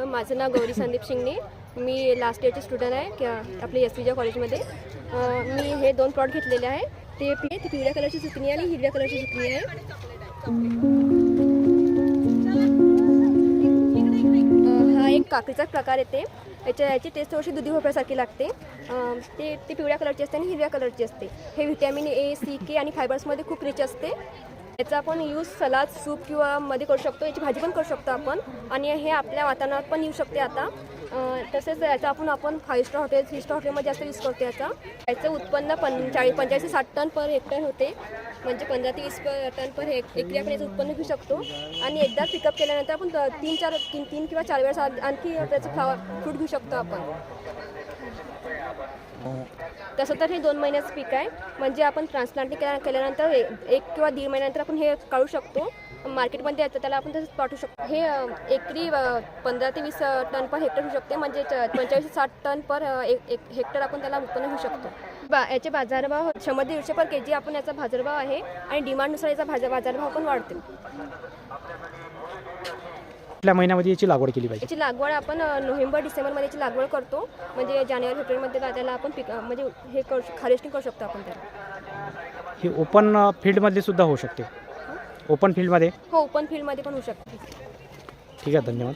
माझं नाव गौरी संदीप शिंगणे. मी last इयरची student आहे आपल्या एस कॉलेजमध्ये. मी हे 2 प्लॉट घेतलेले आहे. ते पिवळ्या कलरची झुकणी आणि हिरव्या कलरची झुकणी आहे. हा एक काकडीचा प्रकार येते. याची टेस्ट थोडीशी दुधी भोपळ्यासारखी लागते. ते पिवळ्या कलरची असते आणि हिरव्या कलरची असते. हे व्हिटॅमिन ए, सी, के आणि फायबर्समध्ये खूप रिच असते. याचा आपण यूज सलाद, सूप किंवा मध्ये करू शकतो. याची भाजी पण करू शकतो आपण. आणि हे आपल्या वातावरणात पण येऊ शकते आता. तसेच याचा आपण 5 स्टार हॉटेल, 3 स्टार हॉटेलमध्ये जास्त यूज करतो. याचं उत्पन्न 45 ते 60 टन पर हेक्टर होते. म्हणजे 15 ते 20 टन पर एकरी आपण याचं उत्पन्न घेऊ शकतो. आणि एकदा पिकअप केल्यानंतर आपण 3 किंवा 4 वेळेस आणखी त्याचं फ्रूट घेऊ शकतो आपण. तसं तर हे 2 महिन्याचं पीक आहे. म्हणजे आपण ट्रान्सप्लांटिंग केल्यानंतर 1 किंवा 1.5 महिन्यानंतर आपण हे काढू शकतो. मार्केटमध्ये येतं त्याला आपण तसंच पाठवू शकतो. हे एकरी 15 ते 20 टन पर हेक्टर होऊ शकते. म्हणजे 45 ते 60 टन पर एक हेक्टर आपण त्याला उत्पन्न घेऊ शकतो. याचे बाजारभाव 100-150 पर के जी आपण याचा बाजारभाव आहे. आणि डिमांडनुसार याचा बाजारभाव पण वाढते. कुठल्या महिन्यामध्ये याची लागवड केली पाहिजे? याची लागवड आपण नोव्हेंबर-डिसेंबरमध्ये याची लागवड करतो. म्हणजे जानेवारी-फेब्रुवारीमध्ये त्याला आपण म्हणजे हे हार्वेस्टिंग करू शकतो आपण त्याला. ही ओपन फील्डमध्ये सुद्धा होऊ शकते. ओपन फील्डमध्ये? हो, ओपन फील्डमध्ये पण होऊ शकते. ठीक आहे, धन्यवाद.